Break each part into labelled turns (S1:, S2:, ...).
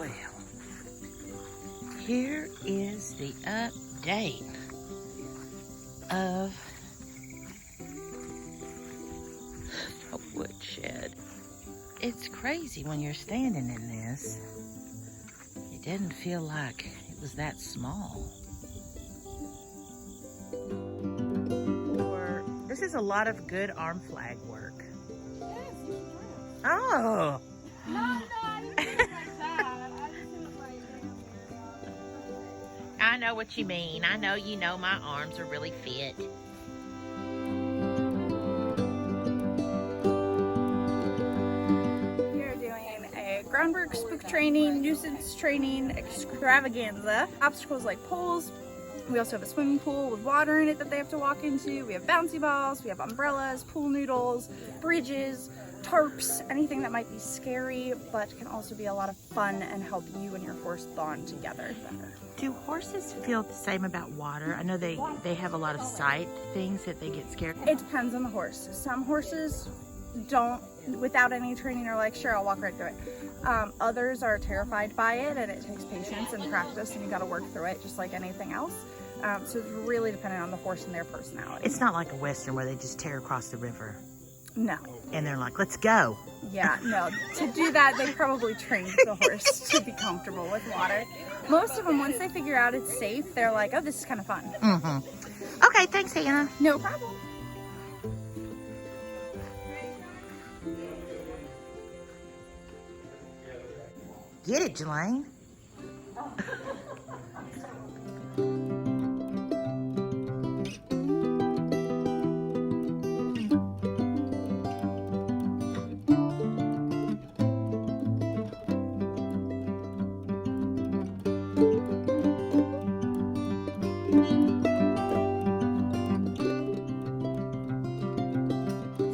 S1: Well, here is the update of the woodshed. It's crazy when you're standing in this. It didn't feel like it was that small. This is a lot of good arm flag work.
S2: Yes,
S1: Oh.
S2: no, I didn't think like that. I just was like,
S1: I know what you mean. I know you know my arms are really fit.
S2: we are doing a groundwork spook training, nuisance training extravaganza. Obstacles like poles. We also have a swimming pool with water in it that they have to walk into. We have bouncy balls, we have umbrellas, pool noodles, bridges, tarps, anything that might be scary, but can also be a lot of fun and help you and your horse bond together better.
S1: Do horses feel the same about water? I know they have a lot of sight things that they get scared.
S2: It depends on the horse. Some horses don't, without any training, are like, sure, I'll walk right through it. Others are terrified by it, and it takes patience and practice, and you got to work through it just like anything else. So it's really dependent on the horse and their personality.
S1: It's not like a Western where they just tear across the river.
S2: No.
S1: And they're like, let's go.
S2: Yeah, no. To do that, they probably trained the horse to be comfortable with water. Most of them, once they figure out it's safe, they're like, oh, this is kind of fun.
S1: Mm-hmm. Okay, thanks, Hannah.
S2: No problem.
S1: Get it, Jelaine.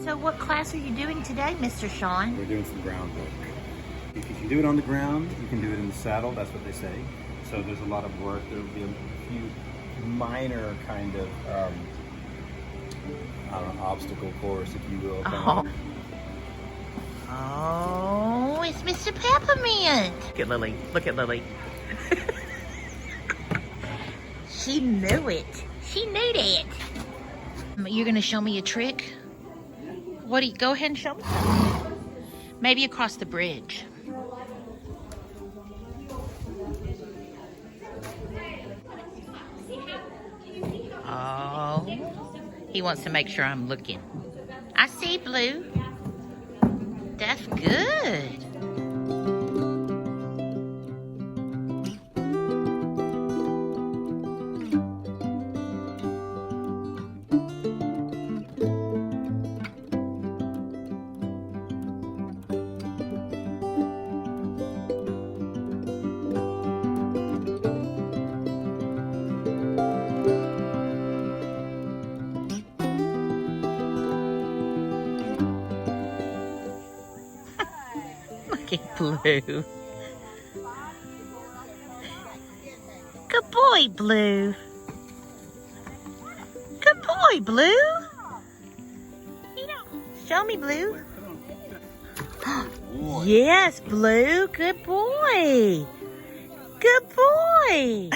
S1: So what class are you doing today, Mr. Shawn?
S3: We're doing some groundwork. If you can do it on the ground, you can do it in the saddle, that's what they say. So there's a lot of work. There will be a few minor kind of, I don't know, obstacle course, if you will.
S1: Oh, it's Mr. Peppermint. Look at Lily. Look at Lily. She knew it. She knew that. You're going to show me a trick? What do you, go ahead and show me something. Maybe across the bridge. Oh, he wants to make sure I'm looking. I see, Blue. That's good. Look at Blue. Good boy, Blue. Good boy, Blue. Show me, Blue. Yes, Blue. Good boy. Good boy.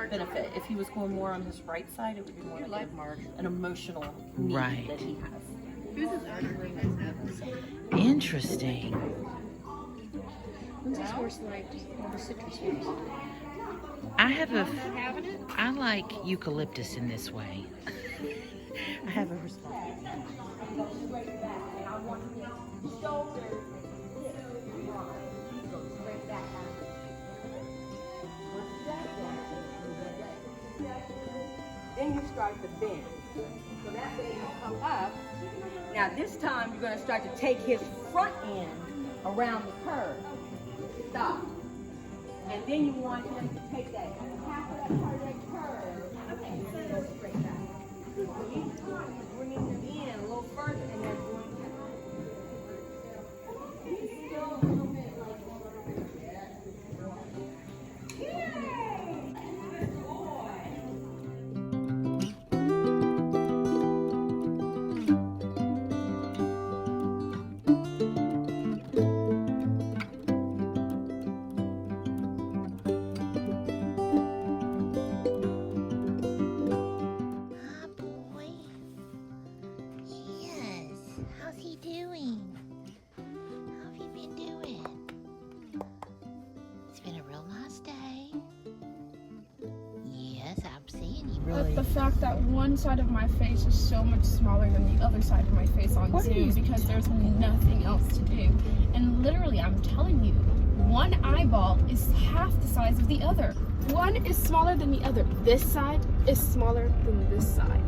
S4: Benefit. If he was going more on his right side, it would be more like an emotional need
S1: Right.
S4: that he has.
S1: Interesting.
S4: When's his horse like all the citrus fruits?
S1: I like eucalyptus in this way. I have a response.
S5: Then you start to bend. So that way you come up. Now this time you're going to start to take his front end around the curve. Stop. And then you want him to take that half of that part of that curve and go straight back. Each time you're bringing him in a little further and then going back.
S1: doing? How have you been doing? It's been a real nice day. Yes, I'm seeing you.
S2: But the fact that one side of my face is so much smaller than the other side of my face on Zoom because there's nothing else to do. And literally, I'm telling you, one eyeball is half the size of the other. One is smaller than the other. This side is smaller than this side,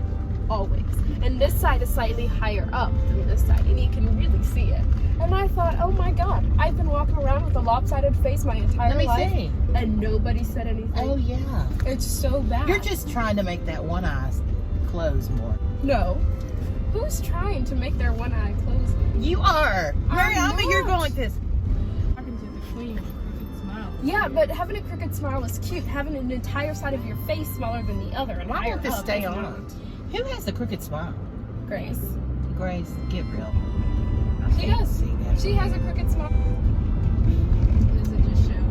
S2: always. And this side is slightly higher up than this side, and you can really see it. And I thought, oh my God, I've been walking around with a lopsided face my entire life.
S6: Let me see.
S2: And nobody said anything.
S6: Oh, yeah.
S2: It's so bad.
S6: You're just trying to make that one eye close more.
S2: No. Who's trying to make their one eye close?
S6: You are. Mariama, you're
S2: not.
S6: going like this.
S2: Talking to the queen. Smile. Yeah, but having a crooked smile is cute. Having an entire side of your face smaller than the other and
S6: Why
S2: higher
S6: won't this
S2: up
S6: stay
S2: is
S6: on?
S2: not.
S6: Who has the crooked smile?
S2: Grace.
S6: Grace, get real.
S2: She does.
S6: See that.
S2: She has a crooked smile. Does it just show?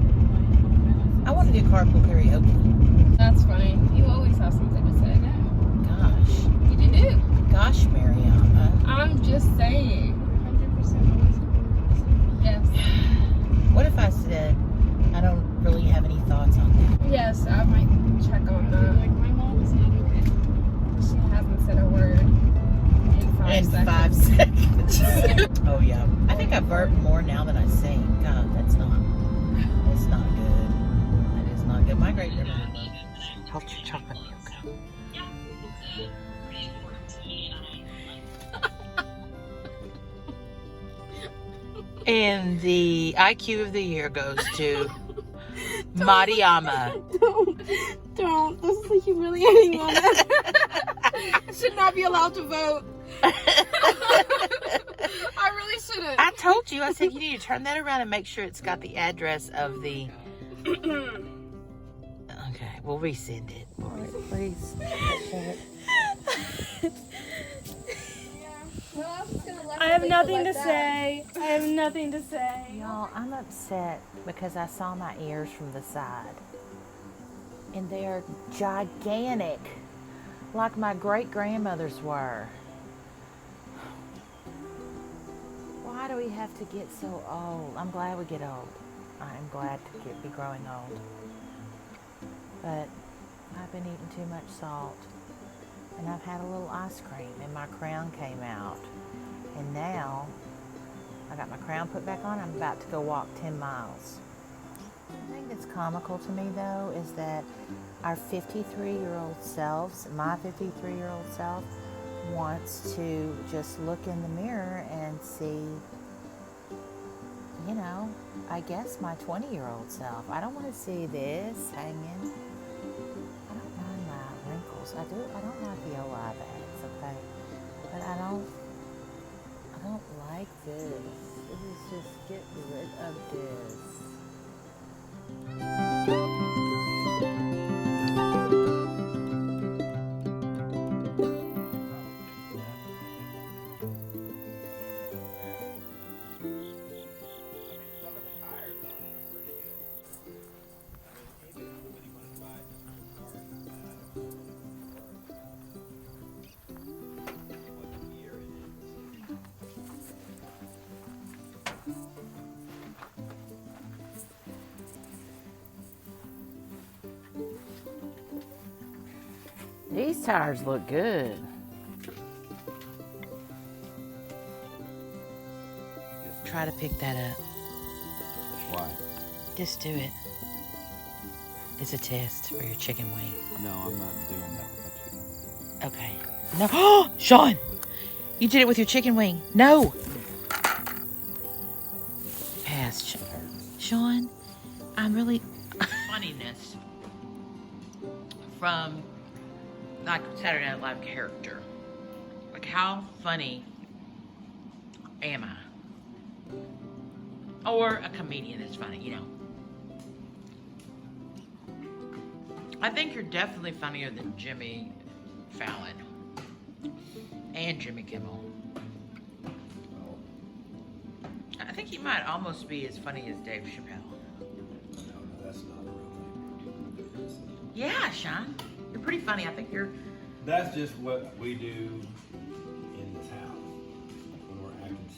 S6: I want to do carpool karaoke.
S2: That's funny. You always have something to say.
S6: Gosh.
S2: You do.
S6: Gosh, Mariama.
S2: I'm just saying. 100% Yes.
S6: What if I said I don't really have any thoughts on that?
S2: Yes, I might check on that. Like, my mom is not okay. She hasn't said a word in 5 seconds.
S6: Oh, yeah. I think I burp more now than I sing. God, that's not good. That is not good. My great grandmother taught you chocolate milk. And the IQ of the year goes to Mariama.
S2: Don't. This is a humiliating moment. I should not be allowed to vote. I really shouldn't.
S6: I told you. I said you need to turn that around and make sure it's got the address of the... Okay, we'll resend it. All right, please.
S2: I have nothing to say. I have nothing to say.
S6: Y'all, I'm upset because I saw my ears from the side. And they're gigantic, like my great-grandmother's were. Why do we have to get so old? I'm glad we get old. I'm glad to be growing old. But I've been eating too much salt. And I've had a little ice cream and my crown came out. And now I got my crown put back on. I'm about to go walk 10 miles. The thing that's comical to me though is that our 53-year-old selves, my 53-year-old self, wants to just look in the mirror and see, you know, I guess my 20-year-old self. I don't want to see this hanging. I don't mind my wrinkles. I don't like the old eye bags, okay? But I don't like this. This is just get rid of this. These tires look good. Try to pick that up.
S3: Why?
S6: Just do it. It's a test for your chicken wing.
S3: No, I'm not doing that with
S6: Okay. No. Oh, Shawn! You did it with your chicken wing. No! Pass. Shawn, I'm really... Funniness from, like, Saturday Night Live character. Like, how funny am I? Or a comedian that's funny, you know. I think you're definitely funnier than Jimmy Fallon and Jimmy Kimmel. I think he might almost be as funny as Dave Chappelle.
S3: No, that's not a real thing.
S6: Yeah, Shawn. You're pretty funny. I think you're...
S3: That's just what we do in this house when we're acting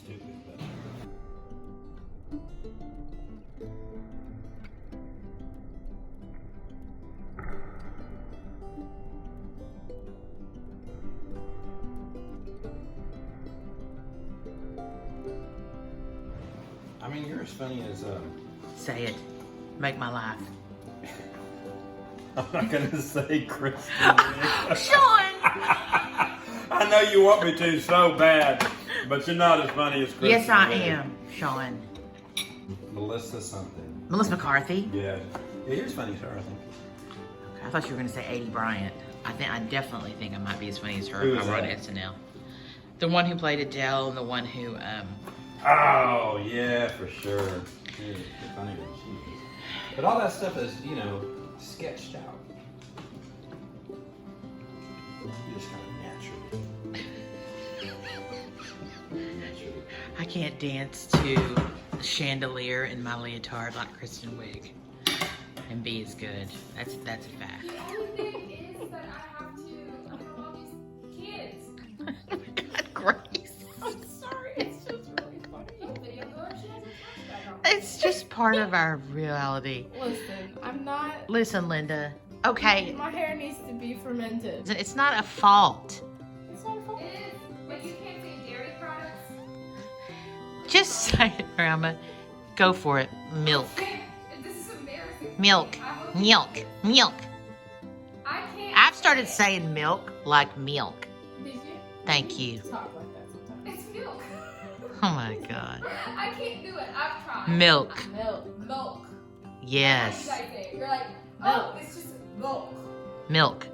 S3: mean, you're as funny as
S1: Say it. Make my life.
S3: I'm not gonna say Kristen.
S1: Shawn!
S3: I know you want me to so bad, but you're not as funny as Kristen.
S1: Yes, I
S3: Wiig.
S1: am, Shawn.
S3: Melissa something.
S1: Melissa McCarthy.
S3: Yeah. Yeah, you're as funny as her, I think.
S1: I thought you were gonna say 80 Bryant. I definitely think I might be as funny as her
S3: Who
S1: if
S3: is
S1: I were on
S3: that?
S1: SNL. The one who played Adele and the one who
S3: Oh, yeah, for sure. You're funnier than she is. But all that stuff is, you know, sketched out. You're just kind of naturally.
S1: I can't dance to Chandelier in my leotard like Kristen Wiig and be as good. That's a fact.
S7: The only thing is that I have to have all these kids.
S1: Oh my God, Grace.
S7: I'm sorry, it's just really funny. Video girl, she has a flashback on.
S1: It's just part of our reality.
S7: Listen, I'm not.
S1: Listen, Linda. Okay,
S7: My hair needs to be fermented.
S1: it's not a fault.
S7: It's not a fault. It is, but you can't say dairy products.
S1: Just say it, Grandma. Go for it. Milk.
S7: This is embarrassing.
S1: Milk.
S7: I hope-
S1: Milk.
S7: I can't.
S1: I've started saying milk like milk.
S7: Did you
S1: Thank you.
S7: talk like that sometimes? It's milk.
S1: Oh my God.
S7: I can't do it. I've tried.
S1: Milk.
S7: Milk.
S1: Yes.
S7: How you guys say it? You're like, oh, it's just milk.
S1: Milk.